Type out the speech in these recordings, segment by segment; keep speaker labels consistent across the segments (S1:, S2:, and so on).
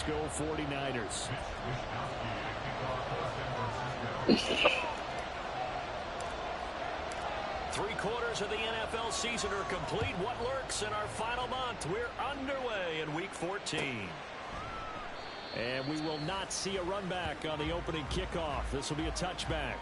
S1: Let's go 49ers. Three-quarters of the NFL season are complete. What lurks in our final month? We're underway in Week 14. And we will not see a run back on the opening kickoff. This will be a touchback.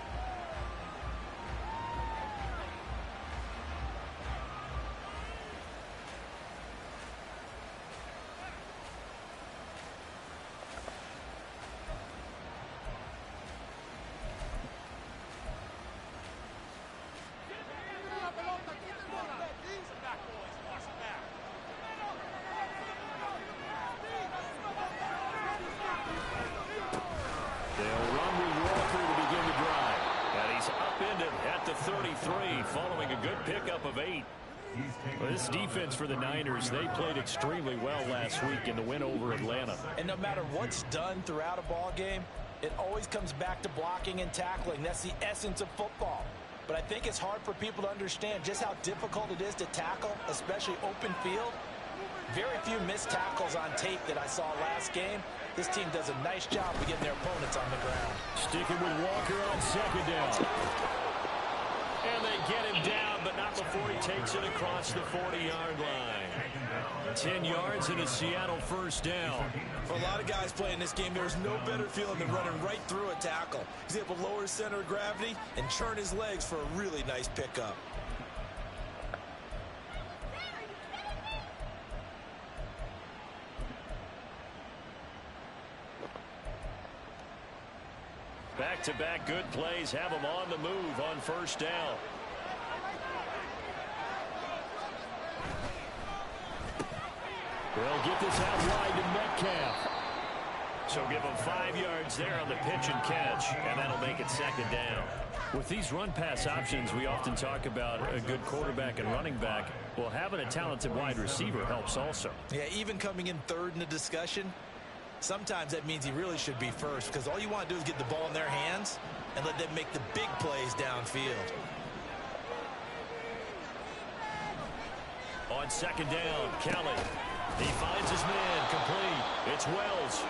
S1: This defense for the Niners, they played extremely well last week in the win over Atlanta.
S2: And no matter what's done throughout a ball game, it always comes back to blocking and tackling. That's the essence of football. But I think it's hard for people to understand just how difficult it is to tackle, especially open field. Very few missed tackles on tape that I saw last game. This team does a nice job of getting their opponents on the ground.
S1: Sticking with Walker on second down. And they get him down, but not before he takes it across the 40-yard line. 10 yards and a Seattle first down.
S2: For a lot of guys playing this game, there's no better feeling than running right through a tackle. He's able to lower his center of gravity and churn his legs for a really nice pickup.
S1: Back-to-back good plays have him on the move on first down. They'll get this out wide to Metcalf. So give him 5 yards there on the pitch and catch, and that'll make it second down. With these run-pass options, we often talk about a good quarterback and running back. Well, having a talented wide receiver helps also.
S2: Yeah, even coming in third in the discussion, sometimes that means he really should be first, because all you want to do is get the ball in their hands and let them make the big plays downfield.
S1: On second down, Kelly. He finds his man, complete. It's Wells.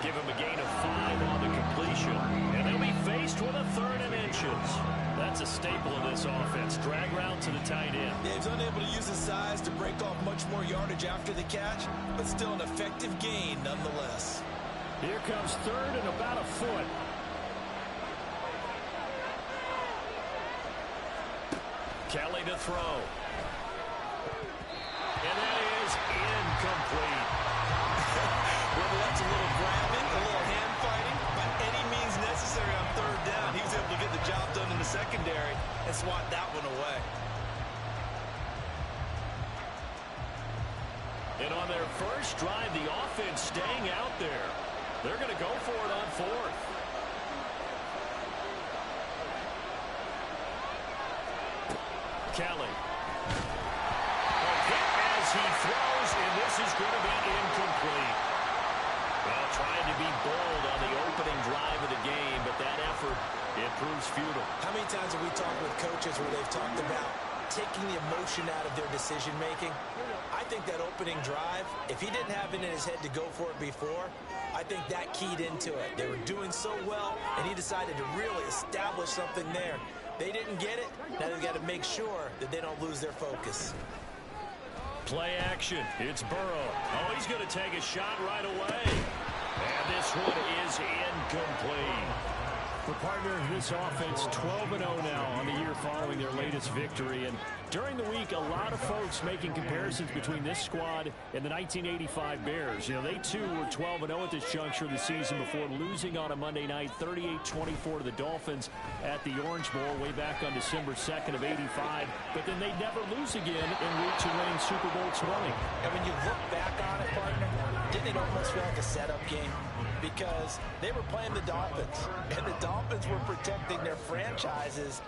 S1: Give him a gain of 5 on the completion. And they'll be faced with a 3rd and inches. That's a staple of this offense. Drag route to the tight end.
S2: Yeah, he's unable to use his size to break off much more yardage after the catch, but still an effective gain nonetheless.
S1: Here comes 3rd and about a foot. Kelly to throw. And that is incomplete.
S2: Whether that's a little grabbing, a little hand fighting, by any means necessary on 3rd down, he was able to get the job done in the secondary and swat that one away.
S1: And on their first drive, the offense staying out there. They're going to go for it on 4th. Kelly. He throws, and this is going to be incomplete. Well, trying to be bold on the opening drive of the game, but that effort, it proves futile.
S2: How many times have we talked with coaches where they've talked about taking the emotion out of their decision-making? I think that opening drive, if he didn't have it in his head to go for it before, I think that keyed into it. They were doing so well, and he decided to really establish something there. They didn't get it. Now they've got to make sure that they don't lose their focus.
S1: Play action. It's Burrow. Oh, he's going to take a shot right away. And this one is incomplete. For partner, this offense 12-0 now on the year following their latest victory. And during the week, a lot of folks making comparisons between this squad and the 1985 Bears. You know, they too were 12-0 at this juncture of the season before losing on a Monday night 38-24 to the Dolphins at the Orange Bowl way back on December 2nd of '85. But then they never lose again en route to winning Super Bowl 20.
S2: And when you look back on it, partner, didn't it almost feel like a setup game? Because they were playing the Dolphins, and the Dolphins were protecting their franchise's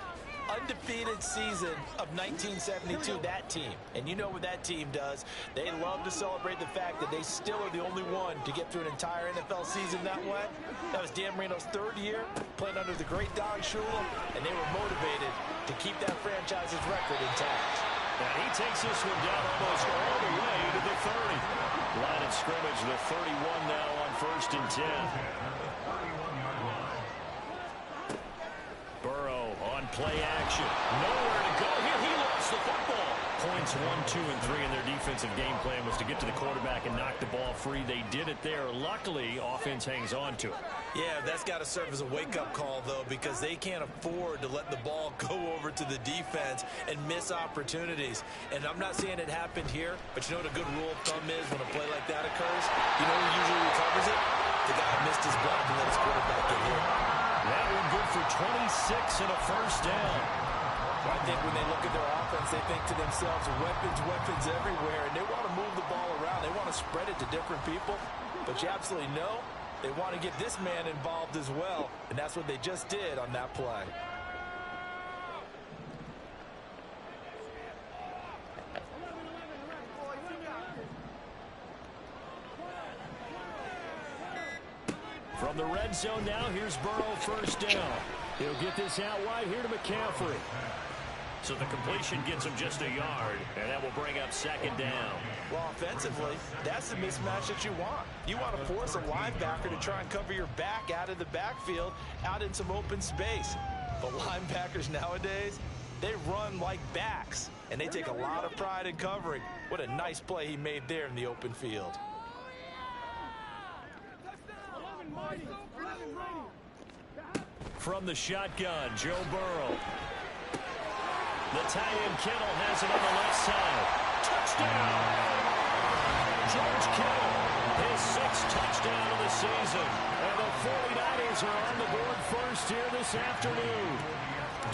S2: undefeated season of 1972, that team. And you know what that team does. They love to celebrate the fact that they still are the only one to get through an entire NFL season that way. That was Dan Marino's 3rd year, playing under the great Don Shula, and they were motivated to keep that franchise's record intact.
S1: And he takes this one down almost all the way to the 30. Line of scrimmage, the 31 now first and 10. Burrow on play action. Nowhere to go here. He lost the football. Points 1, 2, and 3 in their defensive game plan was to get to the quarterback and knock the ball free. They did it there. Luckily, offense hangs on to it.
S2: Yeah, that's got to serve as a wake-up call, though, because they can't afford to let the ball go over to the defense and miss opportunities. And I'm not saying it happened here, but you know what a good rule of thumb is when a play like that occurs? You know who usually recovers it? The guy who missed his block and let his quarterback get hit.
S1: That one good for 26 and a first down.
S2: I think when they look at their offense, they think to themselves, weapons everywhere, and they want to move the ball around. They want to spread it to different people, but you absolutely know they want to get this man involved as well, and that's what they just did on that play.
S1: From the red zone now, here's Burrow first down. He'll get this out wide here to McCaffrey. So the completion gets him just a yard, and that will bring up second down.
S2: Well, offensively, that's the mismatch that you want. You want to force a linebacker to try and cover your back out of the backfield, out in some open space. But linebackers nowadays, they run like backs, and they take a lot of pride in covering. What a nice play he made there in the open field.
S1: From the shotgun, Joe Burrow. The tight end Kittle has it on the left side. Touchdown! George Kittle, his 6th touchdown of the season. And the 49ers are on the board first here this afternoon.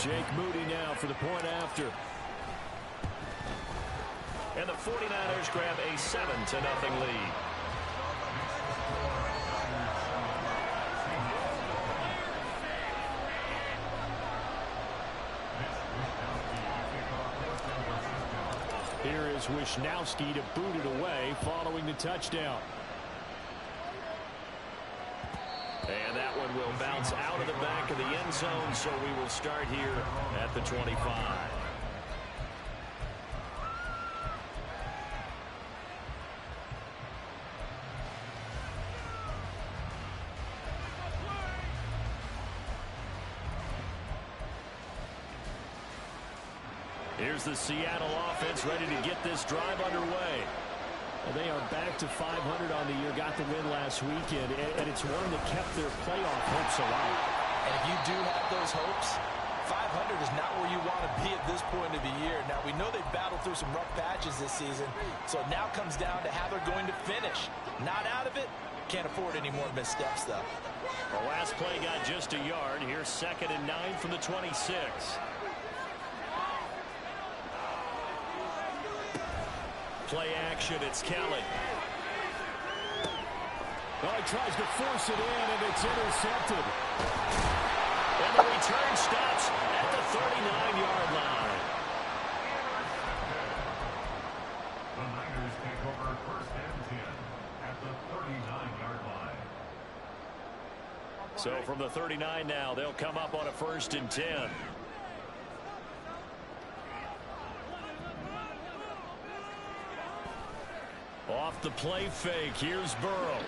S1: Jake Moody now for the point after. And the 49ers grab a 7-0 lead. Here is Wisnowski to boot it away following the touchdown. And that one will bounce out of the back of the end zone, so we will start here at the 25. Here's the Seattle offense ready to get this drive underway. Well, they are back to 500 on the year, got the win last weekend, and it's one that kept their playoff hopes alive.
S2: And if you do have those hopes, 500 is not where you want to be at this point of the year. Now, we know they've battled through some rough patches this season, so it now comes down to how they're going to finish. Not out of it, can't afford any more missteps, though.
S1: The last play got just a yard. Here's 2nd and 9 from the 26. Play action, it's Kelly. Oh, he tries to force it in, and it's intercepted. And the return stops at the 39-yard line.
S3: The Niners take over 1st and 10 at the 39-yard line.
S1: So from the 39 now, they'll come up on a 1st and 10. Off the play fake, here's Burrow.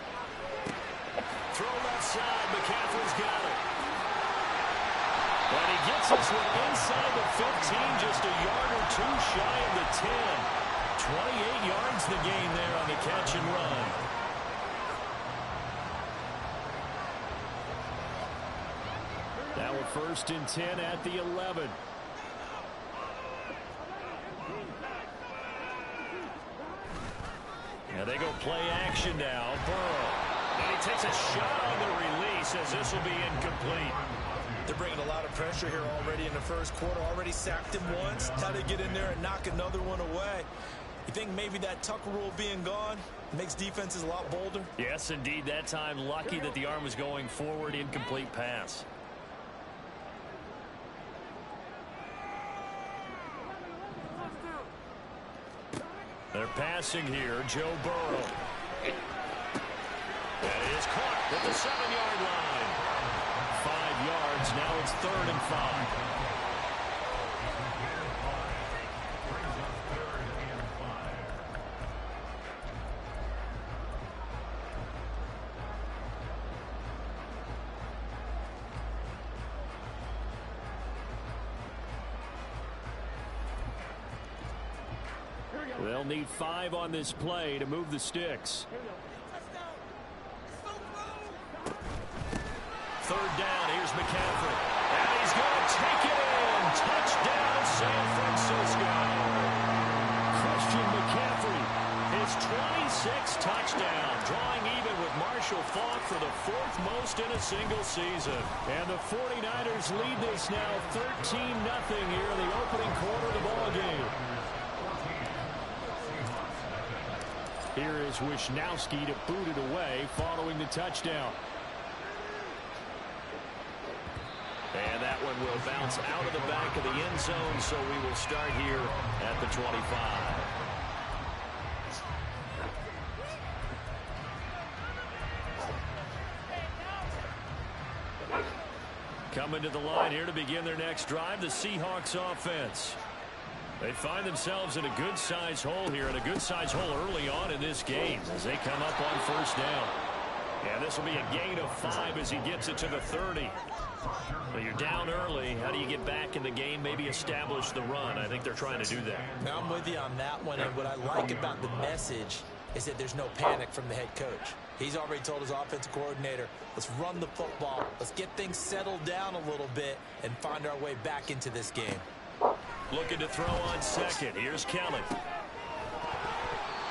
S1: Throw left side, McCaffrey's got it. And he gets this one inside the 15, just a yard or two shy of the 10. 28 yards the gain there on the catch and run. Now a 1st and 10 at the 11. And they go play action now. Burrow. And he takes a shot on the release as this will be incomplete.
S2: They're bringing a lot of pressure here already in the first quarter. Already sacked him once. How to get in there and knock another one away. You think maybe that Tucker rule being gone makes defenses a lot bolder?
S1: Yes, indeed. That time, lucky that the arm was going forward. Incomplete pass. They're passing here. Joe Burrow. That is caught at the 7-yard line. 5 yards. Now it's 3rd and 5. They'll need 5 on this play to move the sticks. Third down, here's McCaffrey. And he's going to take it in. Touchdown, San Francisco. Christian McCaffrey, his 26th touchdown, drawing even with Marshall Faulk for the 4th most in a single season. And the 49ers lead this now 13-0 here in the opening quarter of the ballgame. Here is Wisnowski to boot it away following the touchdown. And that one will bounce out of the back of the end zone, so we will start here at the 25. Coming to the line here to begin their next drive, the Seahawks offense. They find themselves in a good-sized hole here, and a good-sized hole early on in this game as they come up on first down. Yeah, this will be a gain of 5 as he gets it to the 30. Well, you're down early. How do you get back in the game? Maybe establish the run. I think they're trying to do that.
S2: Now I'm with you on that one, and what I like about the message is that there's no panic from the head coach. He's already told his offensive coordinator, let's run the football, let's get things settled down a little bit and find our way back into this game.
S1: Looking to throw on second. Here's Kelly.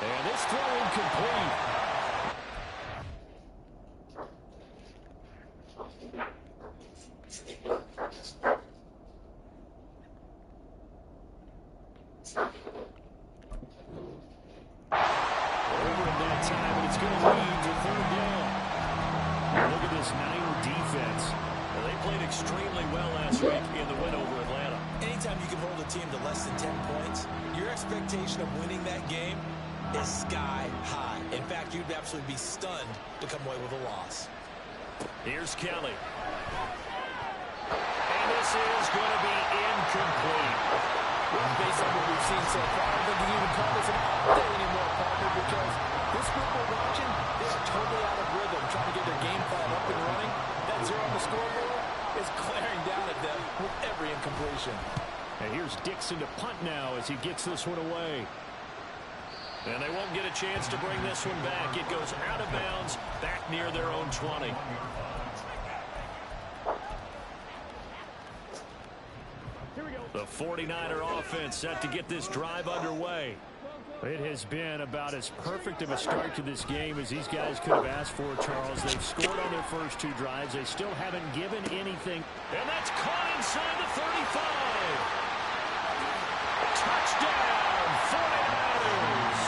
S1: And this throw incomplete. Extremely well last week in the win over Atlanta.
S2: Anytime you can hold a team to less than 10 points, your expectation of winning that game is sky high. In fact, you'd absolutely be stunned to come away with a loss.
S1: Here's Kelly. And this is going to be incomplete.
S2: Well, based on what we've seen so far, I don't think you can even call this an update anymore, partner, because this group we're watching is totally out of rhythm, trying to get their game plan up and running. That 0 on the scoreboard is glaring down at them with every incompletion.
S1: And here's Dixon to punt now as he gets this one away. And they won't get a chance to bring this one back. It goes out of bounds back near their own 20. The 49er offense set to get this drive underway. It has been about as perfect of a start to this game as these guys could have asked for, Charles. They've scored on their first 2 drives. They still haven't given anything. And that's caught inside the 35. Touchdown, 49ers.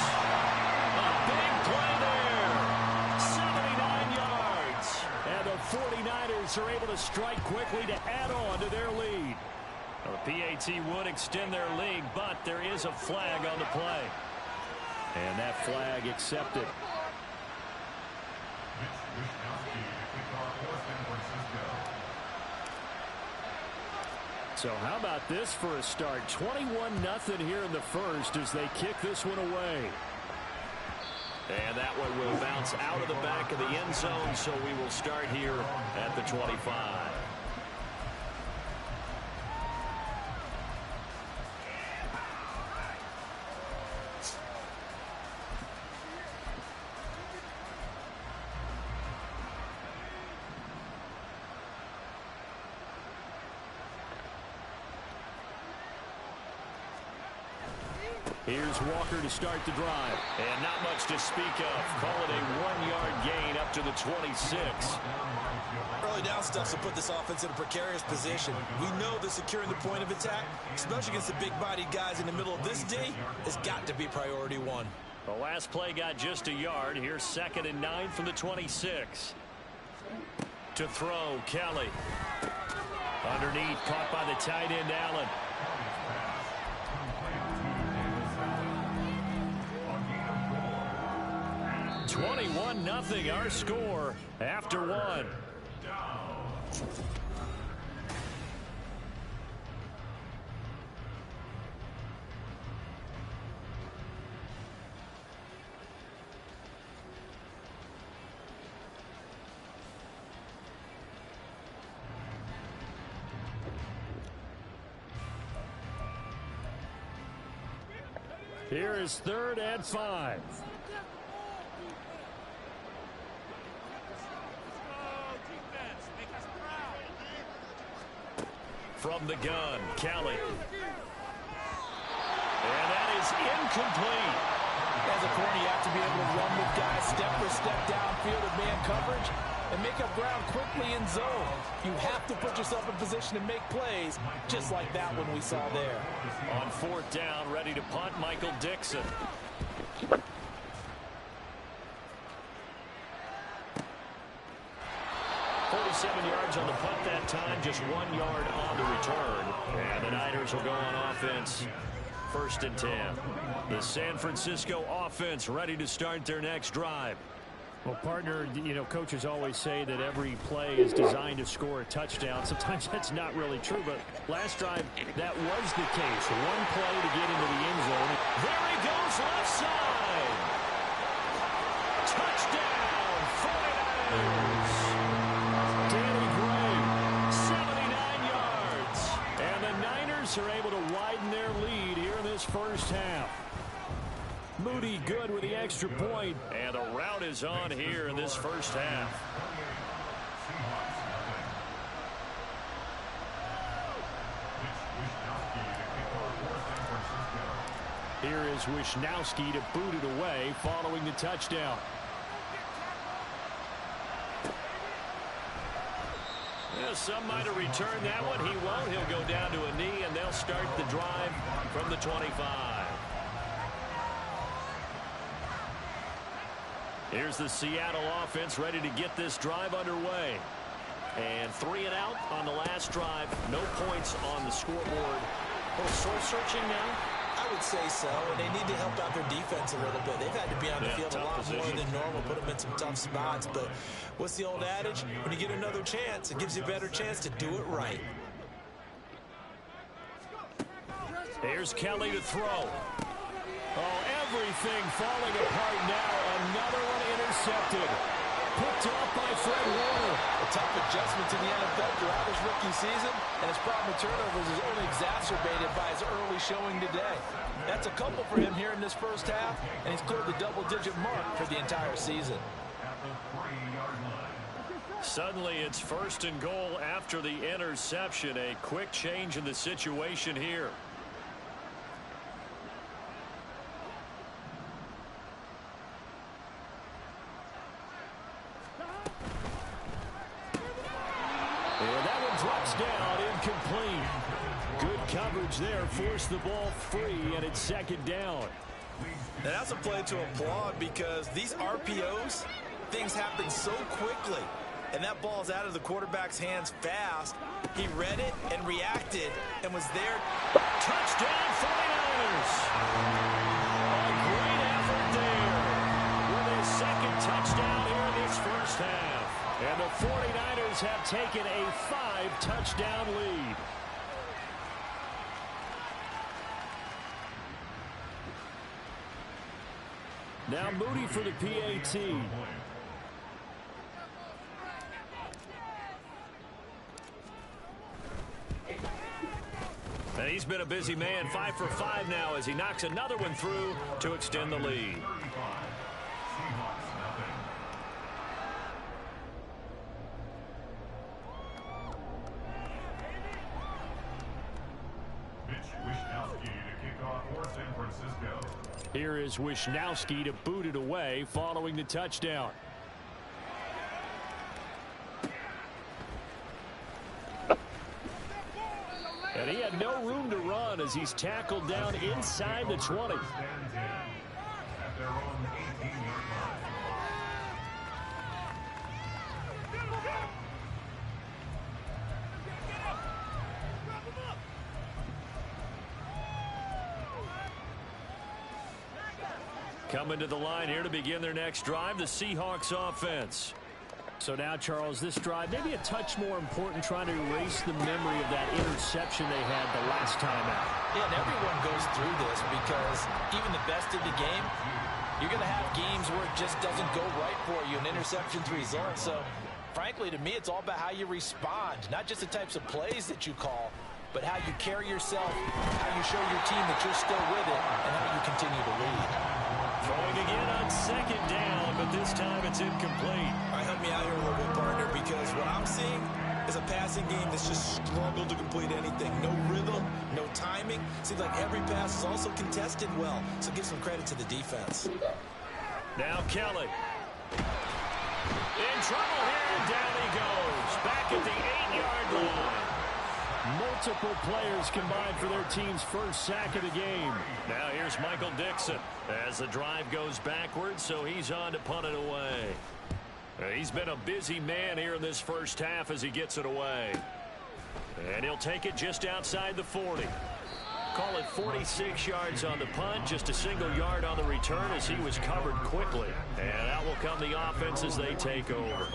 S1: A big play there. 79 yards. And the 49ers are able to strike quickly to add on to their lead. Well, the PAT would extend their lead, but there is a flag on the play. And that flag accepted. So how about this for a start? 21-0 here in the first as they kick this one away. And that one will bounce out of the back of the end zone, so we will start here at the 25. Here's Walker to start the drive. And not much to speak of. Call it a 1-yard gain up to the 26.
S2: Early down stuff will put this offense in a precarious position. We know that securing the point of attack, especially against the big-bodied guys in the middle of this day, has got to be priority 1.
S1: The last play got just a yard. Here's 2nd and 9 from the 26. To throw, Kelly. Underneath, caught by the tight end, Allen. 21-0 our score after 1. Here is 3rd and 5. From the gun, Kelly. And that is incomplete.
S2: As a corner, you have to be able to run with guys step for step downfield of man coverage and make up ground quickly in zone. You have to put yourself in position to make plays, just like that one we saw there.
S1: On 4th down, ready to punt, Michael Dixon. Yards on the punt that time, just 1 yard on the return. And the Niners will go on offense. 1st and 10. The San Francisco offense ready to start their next drive. Well, partner, you know, coaches always say that every play is designed to score a touchdown. Sometimes that's not really true, but last drive, that was the case. 1 play to get into the end zone. There he goes, left side. Touchdown, 49ers. Danny Gray, 79 yards. And the Niners are able to widen their lead here in this first half. Moody good with the extra point. And the route is on here in this first half. Here is Wishnowski to boot it away following the touchdown. Yeah, some might have returned that one. He won't. He'll go down to a knee, and they'll start the drive from the 25. Here's the Seattle offense ready to get this drive underway. And 3 and out on the last drive. No points on the scoreboard.
S2: A little soul-searching now? I would say so, and they need to help out their defense a little bit. They've had to be on the field a lot more than normal, put them in some tough spots. But what's the old adage? When you get another chance, it gives you a better chance to do it right.
S1: Here's Kelly to throw. Oh, everything falling apart now. Another one intercepted. Picked off by Fred Warner.
S2: A tough adjustment to the NFL throughout his rookie season, and his problem with turnovers is only exacerbated by his early showing today. That's a couple for him here in this first half, and he's cleared the double-digit mark for the entire season.
S1: Suddenly it's 1st and goal after the interception. A quick change in the situation here. Down, incomplete. Good coverage there, forced the ball free, and it's 2nd down.
S2: And that's a play to applaud because these RPOs, things happen so quickly. And that ball's out of the quarterback's hands fast. He read it and reacted and was there.
S1: Touchdown, 49ers. A great effort there with his 2nd touchdown here in this first half. And the 49ers have taken a 5-touchdown lead. Now Moody for the PAT. And he's been a busy man, 5 for 5 now as he knocks another one through to extend the lead. Here is Wishnowski to boot it away following the touchdown. And he had no room to run as he's tackled down inside the 20. Coming to the line here to begin their next drive, the Seahawks offense. So now, Charles, this drive maybe a touch more important, trying to erase the memory of that interception they had the last time out.
S2: Yeah, and everyone goes through this because even the best in the game, you're going to have games where it just doesn't go right for you, an interception's result. So, frankly, to me, it's all about how you respond, not just the types of plays that you call, but how you carry yourself, how you show your team that you're still with it, and how you continue to lead.
S1: Throwing again on second down, but this time it's incomplete.
S2: All right, help me out here a little bit, partner, because what I'm seeing is a passing game that's just struggled to complete anything. No rhythm, no timing. Seems like every pass is also contested well, so give some credit to the defense.
S1: Now Kelly. In trouble here, and down he goes. Back at the 8-yard line. Multiple players combined for their team's first sack of the game. Now here's Michael Dixon as the drive goes backwards, so he's on to punt it away. He's been a busy man here in this first half as he gets it away. And he'll take it just outside the 40. Call it 46 yards on the punt, just a single yard on the return as he was covered quickly. And out will come the offense as they take over.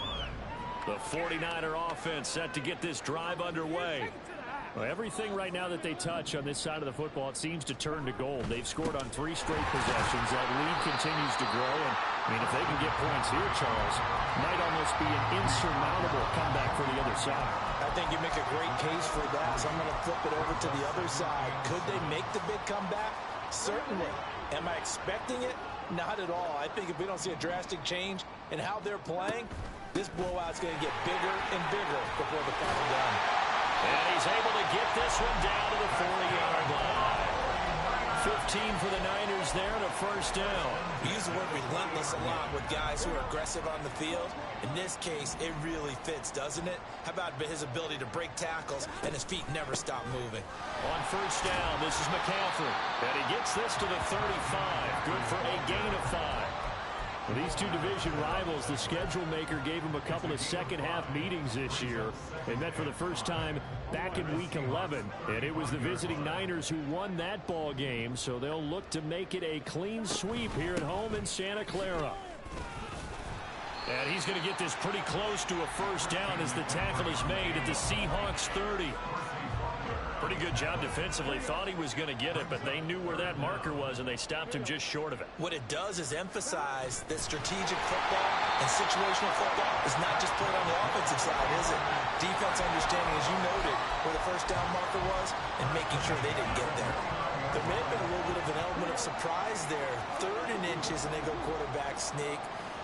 S1: The 49er offense set to get this drive underway.
S4: Well, everything right now that they touch on this side of the football, it seems to turn to gold. They've scored on 3 straight possessions. That lead continues to grow. And, I mean, if they can get points here, Charles, might almost be an insurmountable comeback for the other side.
S2: I think you make a great case for that, so I'm going to flip it over to the other side. Could they make the big comeback? Certainly. Am I expecting it? Not at all. I think if we don't see a drastic change in how they're playing, this blowout's going to get bigger and bigger before the final down.
S1: And he's able to get this one down to the 40-yard line. 15 for the Niners there and a first down.
S2: We use the word relentless a lot with guys who are aggressive on the field. In this case, it really fits, doesn't it? How about his ability to break tackles and his feet never stop moving?
S1: On first down, this is McCaffrey. And he gets this to the 35. Good for a gain of 5.
S4: For these two division rivals, the schedule maker gave them a couple of second-half meetings this year. They met for the first time back in Week 11, and it was the visiting Niners who won that ball game, so they'll look to make it a clean sweep here at home in Santa Clara.
S1: And he's going to get this pretty close to a first down as the tackle is made at the Seahawks 30. Pretty good job defensively. Thought he was going to get it, but they knew where that marker was, and they stopped him just short of it.
S2: What it does is emphasize that strategic football and situational football is not just played on the offensive side, is it? Defense understanding, as you noted, where the first down marker was and making sure they didn't get there. There may have been a little bit of an element of surprise there. 3rd and inches, and they go quarterback sneak.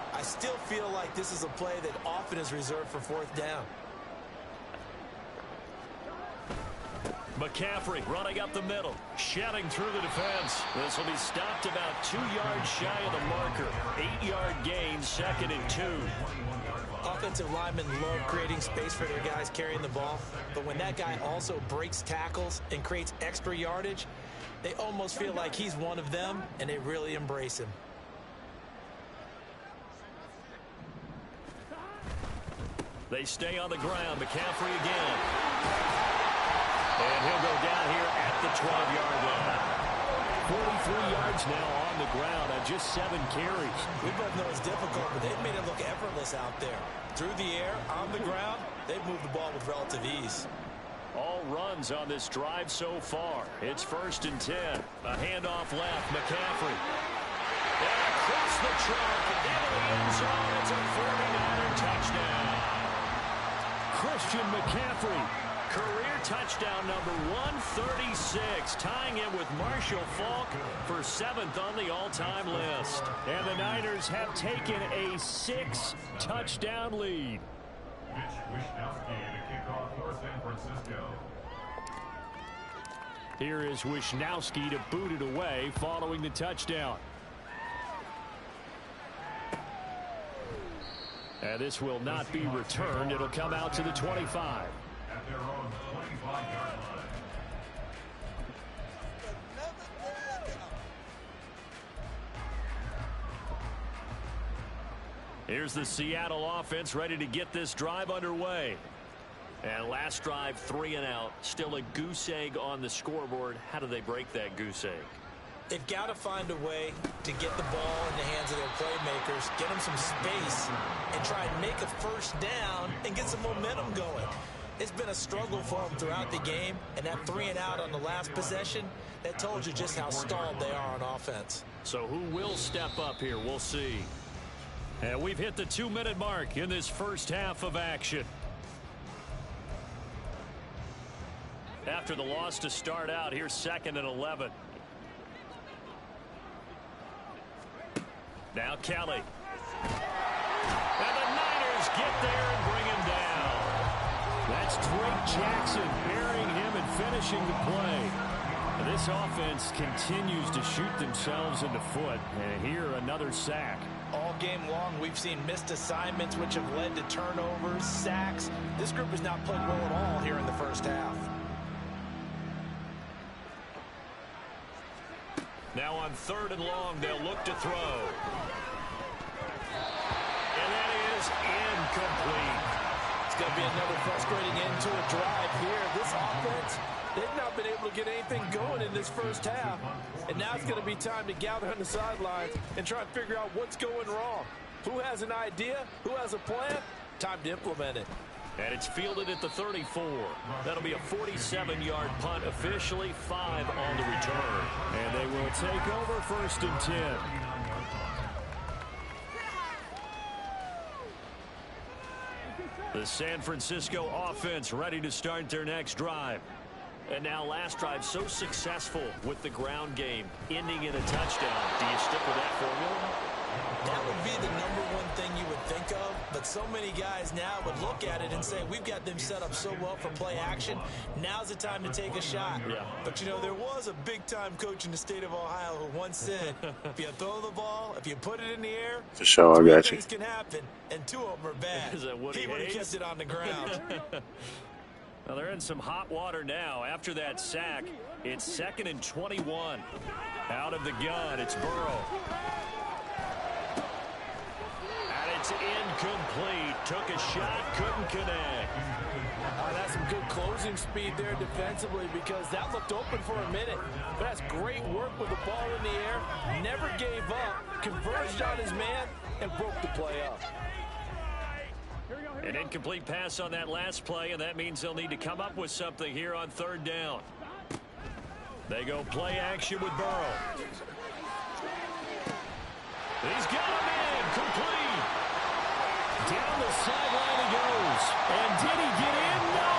S2: I still feel like this is a play that often is reserved for 4th down.
S1: McCaffrey running up the middle, shouting through the defense. This will be stopped about 2 yards shy of the marker. 8-yard gain, 2nd and 2.
S2: Offensive linemen love creating space for their guys carrying the ball, but when that guy also breaks tackles and creates extra yardage, they almost feel like he's one of them, and they really embrace him.
S1: They stay on the ground. McCaffrey again. And he'll go down here at the 12-yard line.
S4: 43 yards now on the ground on just 7 carries.
S2: We both know it's difficult, but they've made it look effortless out there. Through the air, on the ground, they've moved the ball with relative ease.
S1: All runs on this drive so far. It's 1st and 10. A handoff left. McCaffrey. And across the track. Into the end zone. It's a 49er touchdown.
S4: Christian McCaffrey.
S1: Career touchdown number 136, tying it with Marshall Faulk for 7th on the all-time list.
S4: And the Niners have taken a 6-touchdown lead.
S3: Mitch Wishnowsky to kick off for San Francisco.
S4: Here is Wishnowsky to boot it away following the touchdown. And this will not be returned. It'll come out to the 25.
S3: At their own 25-yard line.
S1: Here's the Seattle offense ready to get this drive underway. And last drive, 3 and out. Still a goose egg on the scoreboard. How do they break that goose egg?
S2: They've got to find a way to get the ball in the hands of their playmakers, get them some space, and try and make a first down and get some momentum going. It's been a struggle for them throughout the game, and that 3 and out on the last possession, that told you just how stalled they are on offense.
S1: So who will step up here? We'll see. And we've hit the 2-minute mark in this first half of action.
S4: after the loss to start out. Here's 2nd and 11. Now Kelly. And the Niners get there and bring him down. That's Drake Jackson burying him and finishing the play. And this offense continues to shoot themselves in the foot. And here, another sack.
S2: All game long, we've seen missed assignments, which have led to turnovers, sacks. This group has not played well at all here in the first half.
S4: Now on 3rd and long, they'll look to throw. And that is incomplete.
S2: It's going to be another frustrating end to a drive here. This offense, they've not been able to get anything going in this first half. And now it's going to be time to gather on the sidelines and try and figure out what's going wrong. Who has an idea? Who has a plan? Time to implement it.
S4: And it's fielded at the 34. That'll be a 47-yard punt, officially 5 on the return. And they will take over 1st and 10. The San Francisco offense ready to start their next drive. And now last drive so successful with the ground game, ending in a touchdown. Do you stick with that formula?
S2: That would be the #1 thing you would think of, but so many guys now would look at it and say, we've got them set up so well for play action. Now's the time to take a shot.
S4: Yeah.
S2: But, you know, there was a big-time coach in the state of Ohio who once said, if you throw the ball, if you put it in the air,
S5: For sure, I got you.
S2: things can happen, and 2 of them are bad.
S4: Is that Woody
S2: He would have
S4: Hayes?
S2: kept it on the ground.
S4: Well, they're in some hot water now. After that sack, it's 2nd and 21. Out of the gun, it's Burrow. And it's incomplete. Took a shot, couldn't connect.
S2: That's some good closing speed there defensively, because that looked open for a minute. But that's great work with the ball in the air. Never gave up, converged on his man, and broke the play up.
S4: An incomplete pass on that last play, and that means they'll need to come up with something here on 3rd down. They go play action with Burrow. He's got him in, complete. Down the sideline he goes. And did he get in? No!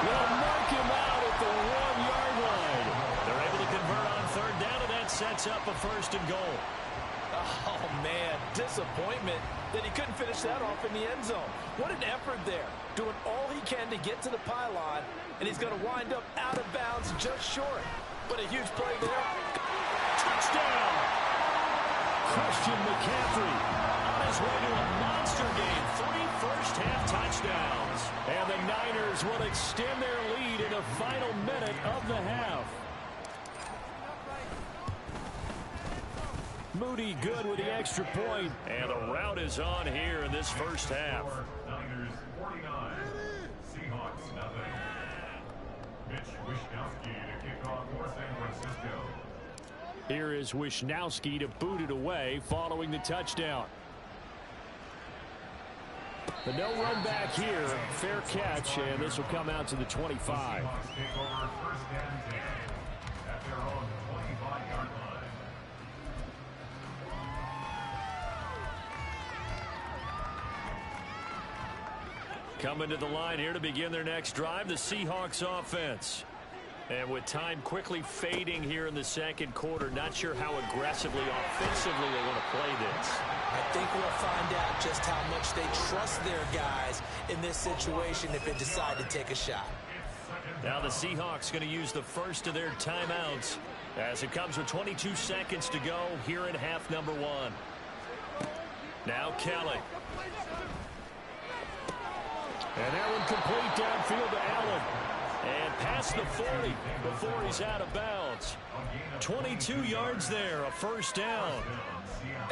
S4: They'll mark him out at the 1-yard line. They're able to convert on 3rd down, and that sets up a 1st and goal.
S2: Oh, man, disappointment that he couldn't finish that off in the end zone. What an effort there, doing all he can to get to the pylon, and he's going to wind up out of bounds just short. But a huge play there.
S4: Touchdown! Christian McCaffrey on his way to a monster game. 3 first-half touchdowns. And the Niners will extend their lead in the final minute of the half. Moody good with the extra point. And the route is on here in this first half.
S3: Niners 49, Seahawks nothing. Mitch Wishnowsky to kick off for San Francisco.
S4: Here is Wishnowsky to boot it away following the touchdown. The no run back here. Fair catch, and this will come out to the 25.
S3: Seahawks take over 1st and 10 at their own 25-yard line.
S4: Coming to the line here to begin their next drive, the Seahawks offense. And with time quickly fading here in the 2nd quarter, not sure how aggressively, offensively they want to play this.
S2: I think we'll find out just how much they trust their guys in this situation if they decide to take a shot.
S4: Now the Seahawks going to use the first of their timeouts as it comes with 22 seconds to go here in half number 1. Now Kelly. And that one complete downfield to Allen. And past the 40 before he's out of bounds. 22 yards there, a 1st down.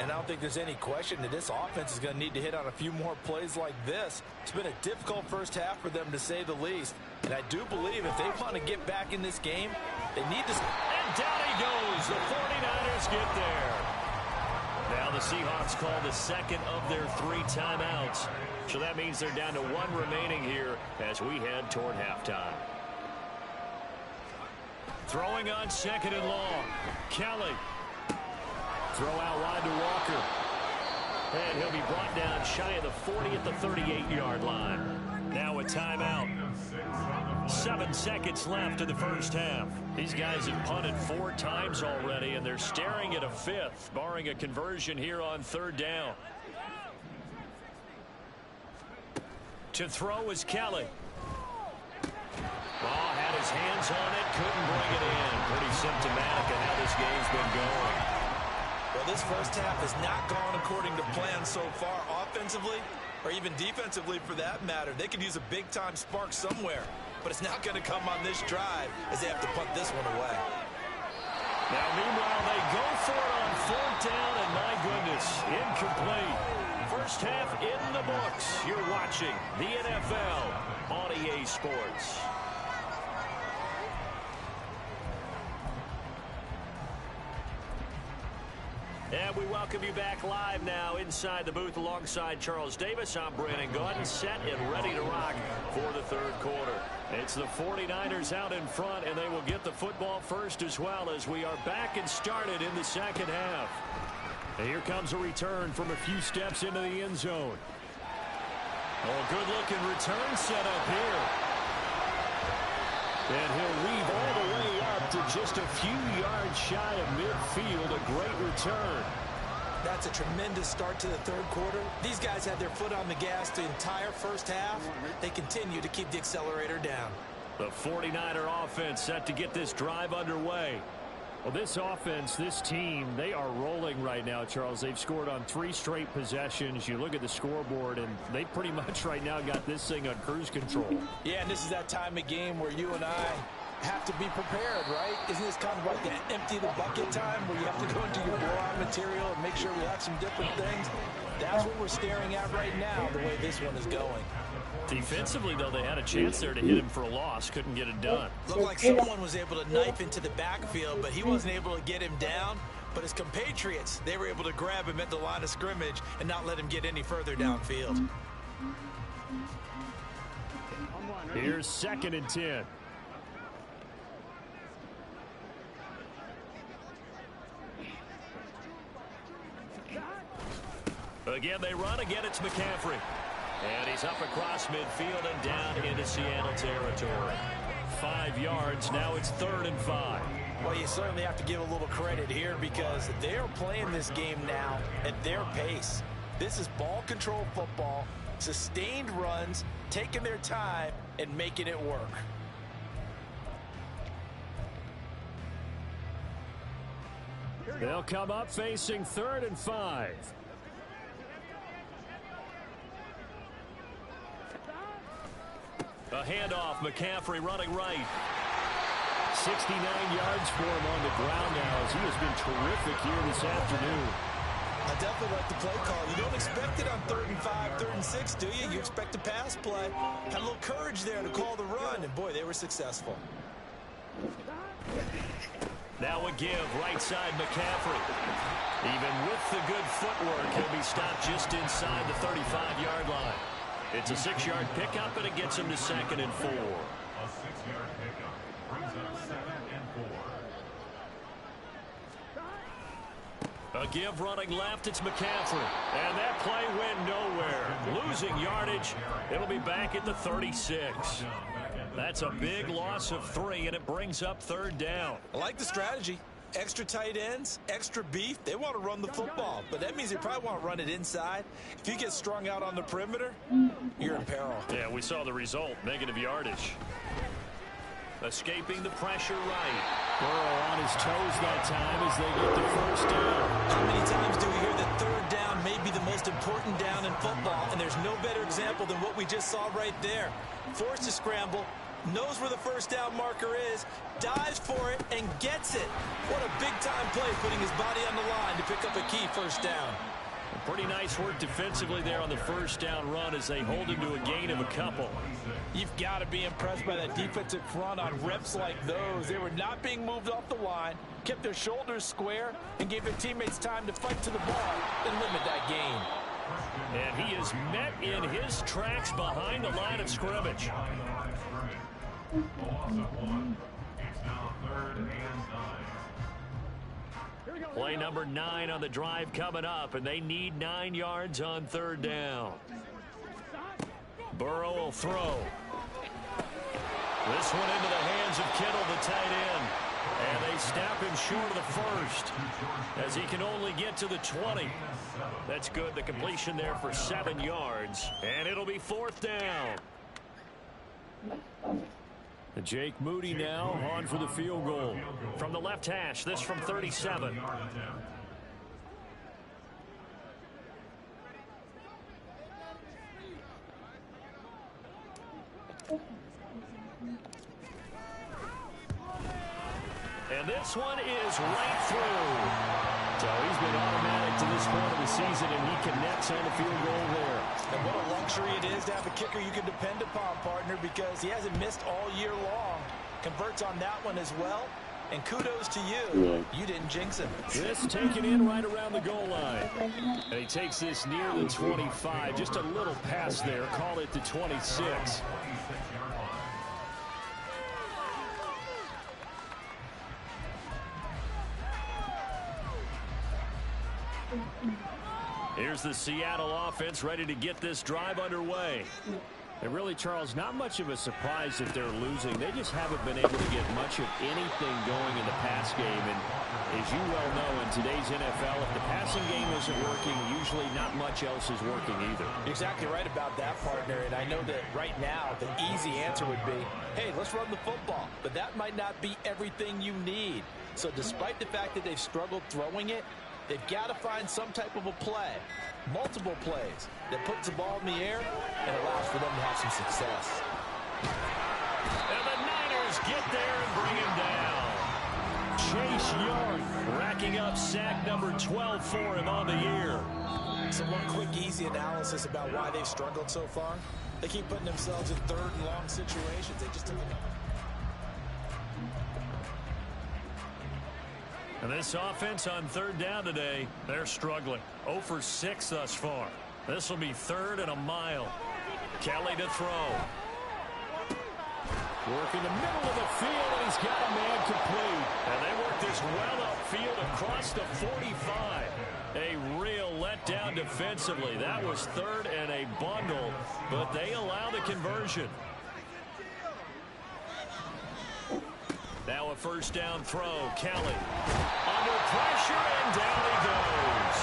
S2: And I don't think there's any question that this offense is going to need to hit on a few more plays like this. It's been a difficult first half for them, to say the least. And I do believe if they want to get back in this game, they need to...
S4: And down he goes. The 49ers get there. Now the Seahawks call the 2nd of their 3 timeouts. So that means they're down to 1 remaining here as we head toward halftime. Throwing on 2nd and long. Kelly. Throw out wide to Walker. And he'll be brought down shy of the 40 at the 38-yard line. Now a timeout. 7 seconds left in the first half. These guys have punted 4 times already, and they're staring at a 5th, barring a conversion here on 3rd down. To throw is Kelly. Oh, had his hands on it, couldn't bring it in. Pretty symptomatic of how this game's been going.
S2: Well, this first half has not gone according to plan so far offensively, or even defensively for that matter. They could use a big-time spark somewhere, but it's not going to come on this drive as they have to punt this one away.
S4: Now, meanwhile, they go for it on 4th down, and my goodness, incomplete. First half in the books. You're watching the NFL on EA Sports. And we welcome you back live now inside the booth alongside Charles Davis. I'm Brandon Gaudin, set and ready to rock for the 3rd quarter. It's the 49ers out in front, and they will get the football first as well as we are back and started in the 2nd half. And here comes a return from a few steps into the end zone. Oh, good-looking return set up here. And he'll weave all the way up to just a few yards shy of midfield. A great return.
S2: That's a tremendous start to the 3rd quarter. These guys had their foot on the gas the entire first half. They continue to keep the accelerator down.
S4: The 49er offense set to get this drive underway. Well, this offense, this team, they are rolling right now, Charles. They've scored on 3 straight possessions. You look at the scoreboard, and they pretty much right now got this thing on cruise control.
S2: Yeah, and this is that time of game where you and I have to be prepared, right? Isn't this kind of like an empty the bucket time where you have to go into your blowout material and make sure we have some different things? That's what we're staring at right now, the way this one is going.
S4: Defensively, though, they had a chance there to hit him for a loss. Couldn't get it done.
S2: Looked like someone was able to knife into the backfield, but he wasn't able to get him down. But his compatriots, they were able to grab him at the line of scrimmage and not let him get any further downfield.
S4: Here's 2nd and 10. Again, they run. Again, it's McCaffrey. And he's up across midfield and down into Seattle territory. 5 yards. Now it's 3rd and 5.
S2: Well, you certainly have to give a little credit here because they're playing this game now at their pace. This is ball control football, sustained runs, taking their time, and making it work.
S4: They'll come up facing 3rd and 5. A handoff, McCaffrey running right. 69 yards for him on the ground now as he has been terrific here this afternoon.
S2: I definitely like the play call. You don't expect it on 3rd and 5, 3rd and 6, do you? You expect a pass play. Had a little courage there to call the run, and boy, they were successful.
S4: Now a give, right side McCaffrey. Even with the good footwork, he'll be stopped just inside the 35-yard line. It's a 6-yard pickup, and it gets him to 2nd and 4.
S3: A 6-yard pickup brings up 2nd and 4.
S4: A give running left, it's McCaffrey. And that play went nowhere. Losing yardage. It'll be back at the 36. That's a big loss of 3, and it brings up 3rd down.
S2: I like the strategy. Extra tight ends, extra beef. They want to run the football, but that means they probably want to run it inside. If you get strung out on the perimeter, you're in peril.
S4: Yeah, we saw the result, negative yardage. Escaping the pressure right. Burrow on his toes that time as they get the 1st down.
S2: How many times do we hear that 3rd down may be the most important down in football, and there's no better example than what we just saw right there. Forced to scramble, knows where the 1st down marker is, dives for it, and gets it. What a big-time play, putting his body on the line to pick up a key 1st down.
S4: Pretty nice work defensively there on the 1st down run as they hold him to a gain of a couple.
S2: You've got to be impressed by that defensive front on reps like those. They were not being moved off the line, kept their shoulders square, and gave their teammates time to fight to the ball and limit that gain.
S4: And he is met in his tracks behind the line of scrimmage.
S3: A loss of 1. It's now 3rd and 9.
S4: Play number 9 on the drive coming up, and they need 9 yards on 3rd down.
S1: Burrow will throw. This one into the hands of Kittle, the tight end. And they snap him short of the first as he can only get to the 20. That's good. The completion there for 7 yards. And it'll be 4th down. Jake Moody now on for the field goal. From the left hash, this from 37. And this one is right through. So he's been automatic to this point of the season, and he connects on the field goal there.
S2: And what a luxury it is to have a kicker you can depend upon, partner, because he hasn't missed all year long. Converts on that one as well. And kudos to you. You didn't jinx him.
S1: This taken in right around the goal line. And he takes this near the 25. Just a little pass there. Call it the 26. Here's the Seattle offense ready to get this drive underway. And really, Charles, not much of a surprise that they're losing. They just haven't been able to get much of anything going in the pass game. And as you well know, in today's NFL, if the passing game isn't working, usually not much else is working either.
S2: You're exactly right about that, partner. And I know that right now the easy answer would be, hey, let's run the football. But that might not be everything you need. So despite the fact that they've struggled throwing it, they've got to find some type of a play, multiple plays, that puts the ball in the air and allows for them to have some success.
S1: And the Niners get there and bring him down. Chase Young racking up sack number 12 for him on the year.
S2: So one quick, easy analysis about why they've struggled so far. They keep putting themselves in 3rd and long situations. They just took enough.
S1: And this offense on 3rd down today, they're struggling. 0 for 6 thus far. This will be 3rd and a mile. Kelly to throw. Work in the middle of the field, and he's got a man complete. And they work this well upfield across the 45. A real letdown defensively. That was 3rd and a bundle, but they allow the conversion. Now a 1st down throw. Kelly under pressure, and down he goes.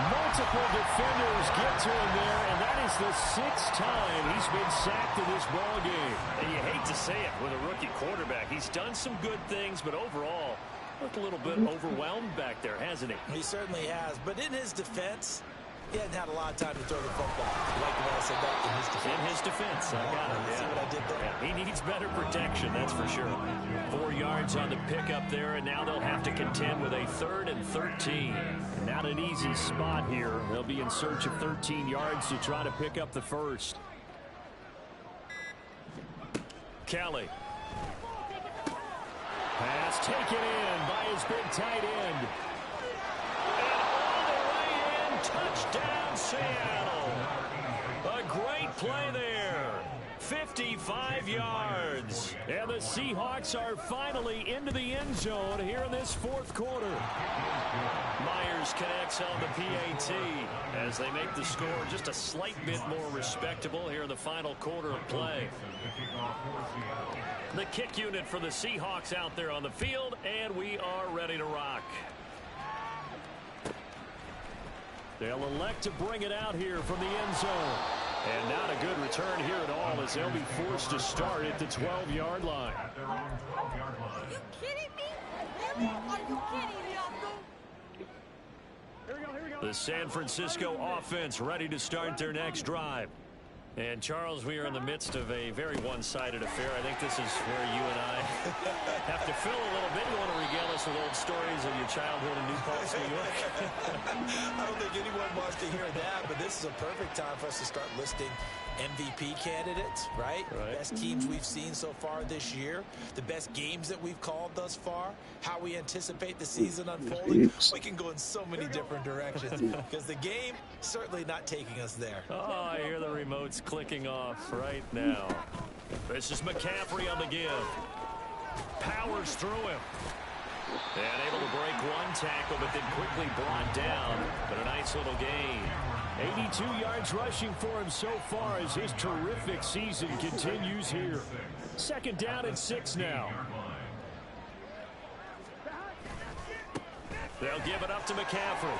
S1: Multiple defenders get to him there, and that is the 6th time he's been sacked in this ball game. And you hate to say it with a rookie quarterback. He's done some good things, but overall, looked a little bit overwhelmed back there, hasn't he?
S2: He certainly has, but in his defense, he hasn't had a lot of time to throw the football. Like the way I said that, in his defense.
S1: In his defense, I got it.
S2: See what I did there?
S1: Yeah, he needs better protection, that's for sure. 4 yards on the pickup there, and now they'll have to contend with a 3rd and 13. Not an easy spot here. They'll be in search of 13 yards to try to pick up the first. Kelly. Pass taken in by his big tight end. Touchdown, Seattle. A great play there. 55 yards. And the Seahawks are finally into the end zone here in this 4th quarter. Myers connects on the PAT as they make the score just a slight bit more respectable here in the final quarter of play. The kick unit for the Seahawks out there on the field, and we are ready to rock. They'll elect to bring it out here from the end zone. And not a good return here at all as they'll be forced to start at the 12-yard line.
S5: Are you kidding me? Are you kidding me? Here we go.
S1: The San Francisco offense ready to start their next drive. And, Charles, we are in the midst of a very one-sided affair. I think this is where you and I have to fill a little bit. You want to regale us with old stories of your childhood in New Paltz, New York?
S2: I don't think anyone wants to hear that, but this is a perfect time for us to start listing MVP candidates, right? Best teams we've seen so far this year, the best games that we've called thus far, how we anticipate the season unfolding. We can go in so many different directions because the game certainly not taking us there.
S1: Oh, I hear the remotes clicking off right now. This is McCaffrey on the give. Powers through him. And able to break one tackle, but then quickly brought down. But a nice little gain.
S4: 82 yards rushing for him so far as his terrific season continues here. Second down and 6 now. They'll give it up to McCaffrey.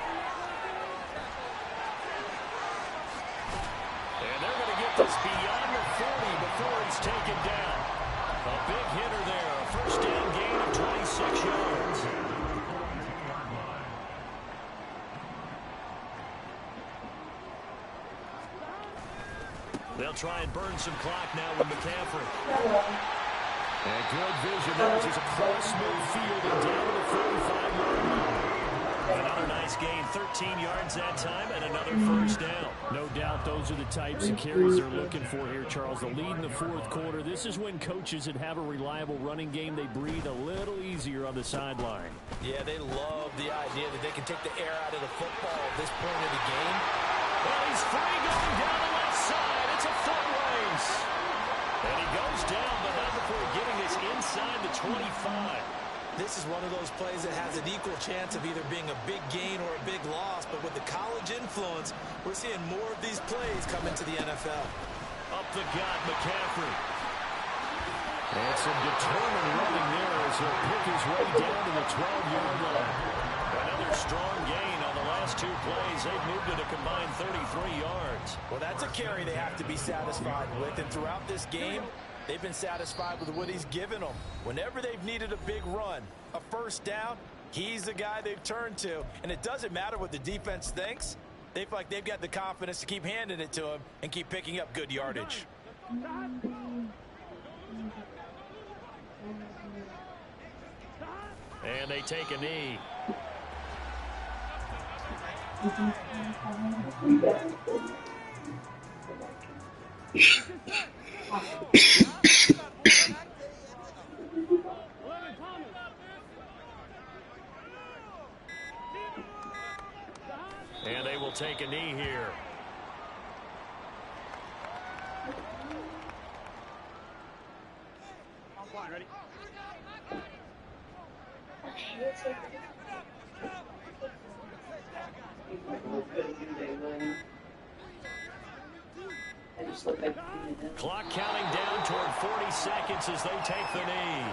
S4: And they're going to get this beyond the 40 before it's taken down. A big hitter there. A first down gain of 26 yards. They'll try and burn some clock now with McCaffrey. And good vision. That was just across midfield and down to the 45-yard line. Another nice gain, 13 yards that time, and another first down. No doubt those are the types of carries they're looking for here, Charles. The lead in the fourth quarter. This is when coaches that have a reliable running game, they breathe a little easier on the sideline.
S2: Yeah, they love the idea that they can take the air out of the football at this point of the game.
S4: Well, he's free going down the left side. It's a foot race. And he goes down, but not before getting this inside the 25.
S2: This is one of those plays that has an equal chance of either being a big gain or a big loss, but with the college influence, we're seeing more of these plays come into the NFL.
S4: Up the gut, McCaffrey. And some determined running there as he'll pick his way down to the 12-yard line. Another strong gain on the last two plays. They've moved it a combined 33 yards.
S2: Well, that's a carry they have to be satisfied with, and throughout this game, they've been satisfied with what he's given them. Whenever they've needed a big run, a first down, he's the guy they've turned to. And it doesn't matter what the defense thinks. They feel like they've got the confidence to keep handing it to him and keep picking up good yardage.
S4: And they take a knee. And they will take a knee here.
S6: Ready?
S4: Clock counting down toward 40 seconds as they take the knee.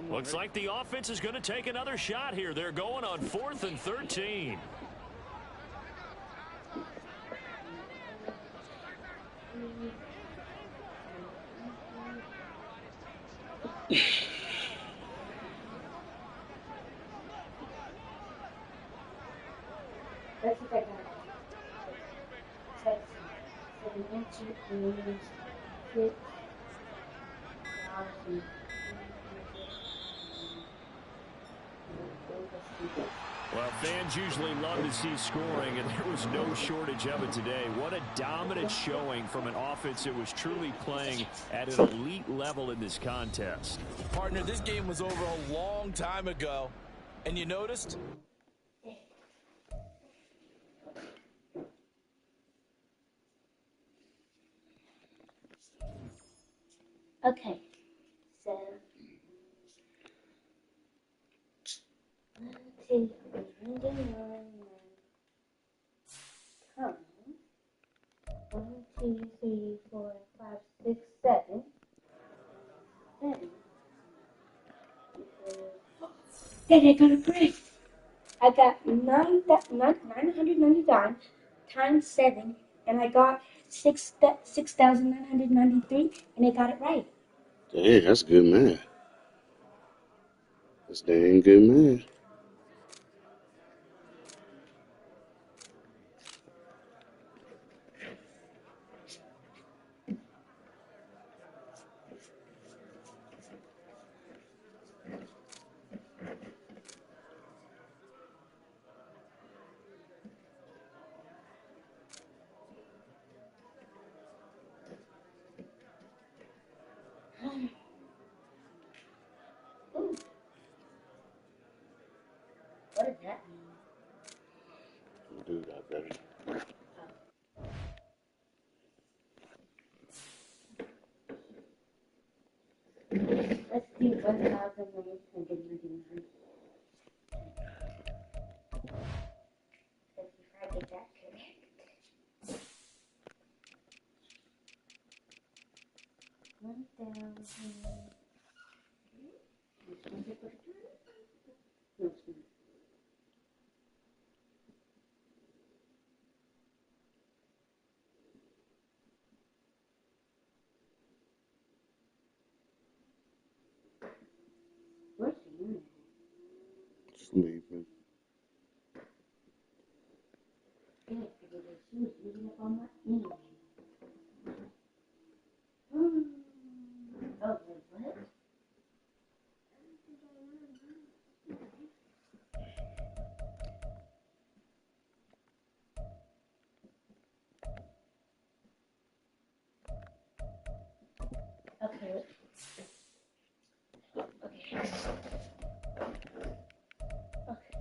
S4: Looks like the offense is going to take another shot here. They're going on 4th and 13.
S6: That's what I got. Text. 7 inches, 6.
S4: Well, fans usually love to see scoring, and there was no shortage of it today. What a dominant showing from an offense that was truly playing at an elite level in this contest.
S2: Partner, this game was over a long time ago, and you noticed?
S6: Okay, so 1, 2, 3, 4, 5, 6, 7. 7. Then I got a break. I got 999 times 7, and I got 6,993, and I got it right.
S7: Dang, that's good math. That's dang good math.
S6: What does that mean?
S7: Dude, I better.
S6: Let's do 1,999. Let's see if I get that correct. 1,000. No, it's not. Where's the unit?
S7: Sleeping.
S6: Yeah, because she was using up all my energy. Oh, wait, what? Okay. Okay.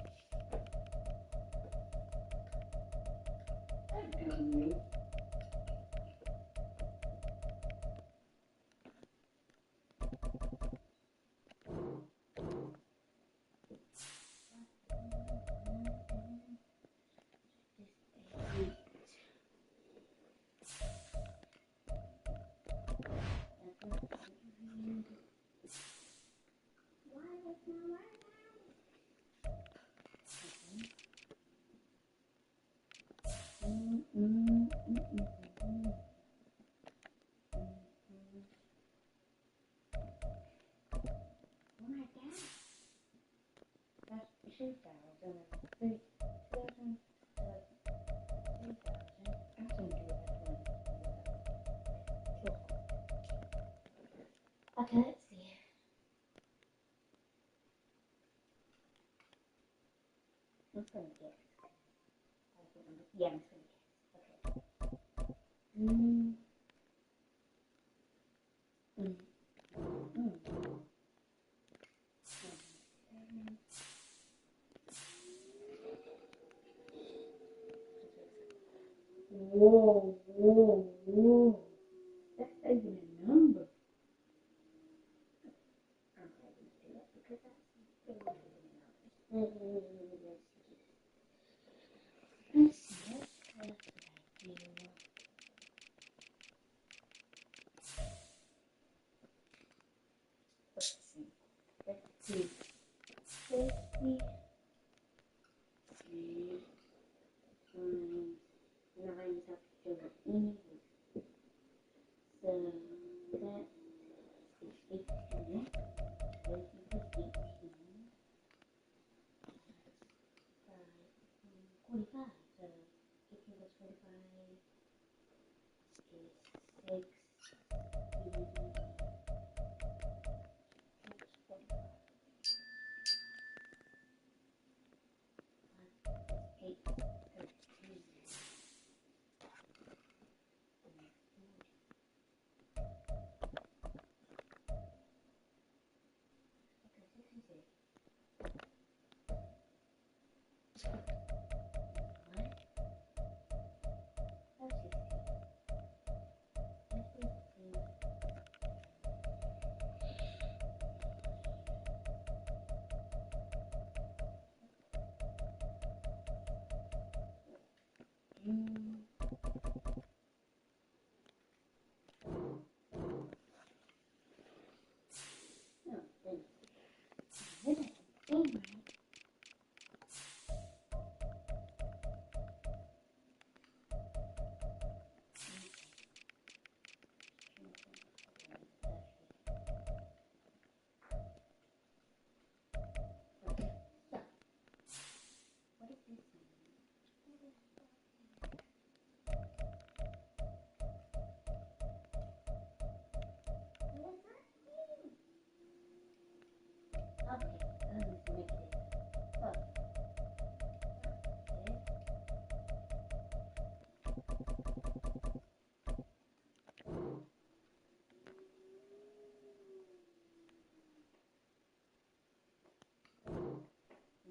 S6: Okay. Okay, let's see. I'm gonna guess. Yeah, I'm gonna guess. Whoa, whoa, whoa. That's not even a number. I'm not going to do that because that's not even a number. Let's see. Let's see. 50 times 9 is up to any. So that is 18. 18 plus 18. 45. So 18 plus 45 is 6.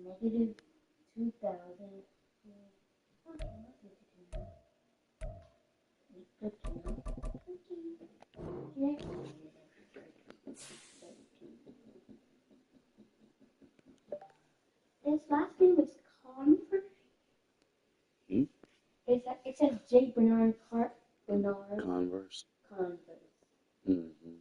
S6: Negative 2000. His last name was Converse. It says J. Bernard
S7: Converse.
S6: Converse.
S7: Mm-hmm.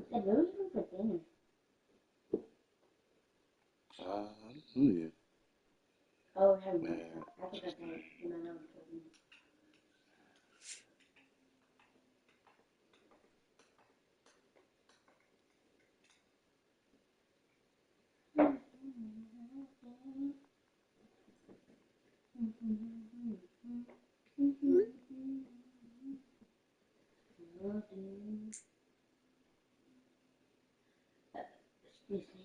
S6: Said, what are you doing for dinner?
S7: Yeah.
S6: Oh, we're having
S7: Man.
S6: breakfast. I think that's my mom told me. Excuse me.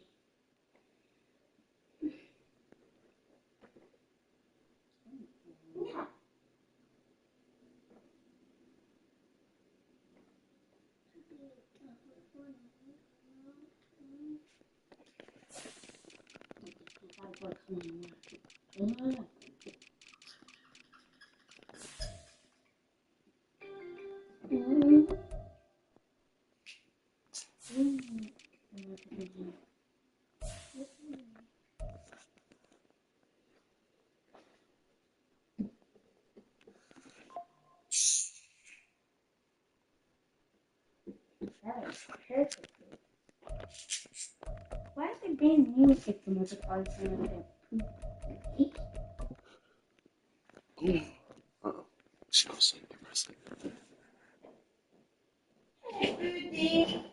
S6: Yeah. That is perfect. Why is there damn music from the guitar sound like
S7: Uh-oh. She was saying depressing.
S6: Everything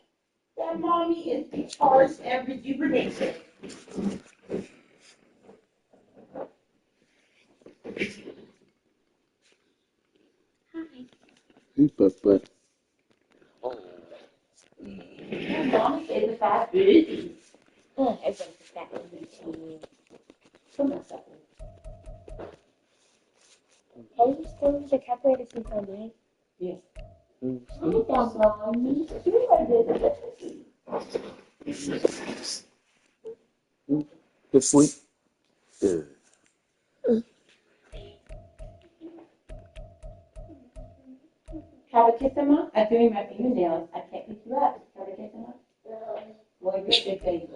S6: that mommy is guitarist and rejuvenation. Hi.
S7: Hey, but.
S6: Mommy says the fat baby. Oh, everyone's a fat baby too. Come on, something. Can you still use the calculator to see if I'm right? Yes. I don't know. Me too. I did.
S7: Good sleep? Good.
S6: Have a kiss him up? I'm doing my fingernails. I can't pick you up. Have a kiss him up? Well, you're a good baby.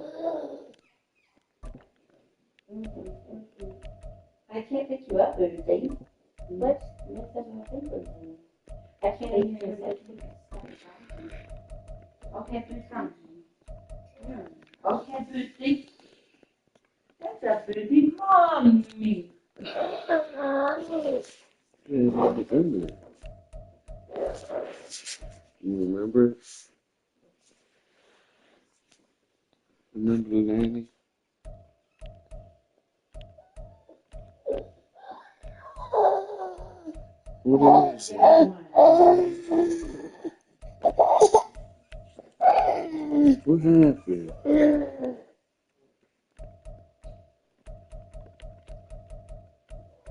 S6: I can't pick you up, Lucy. Let's mess up my fingers. I can't even hear that. Okay, do something. Okay, Lucy. That's a baby mommy.
S7: You remember it? Remember the nanny? What is it? What happened?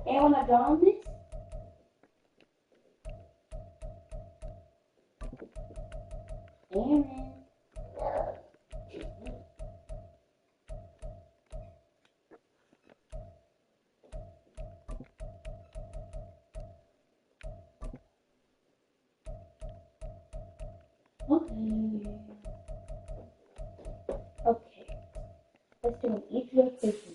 S6: Anyone have done this? Aaron. Okay. Okay. Let's do an each rotation.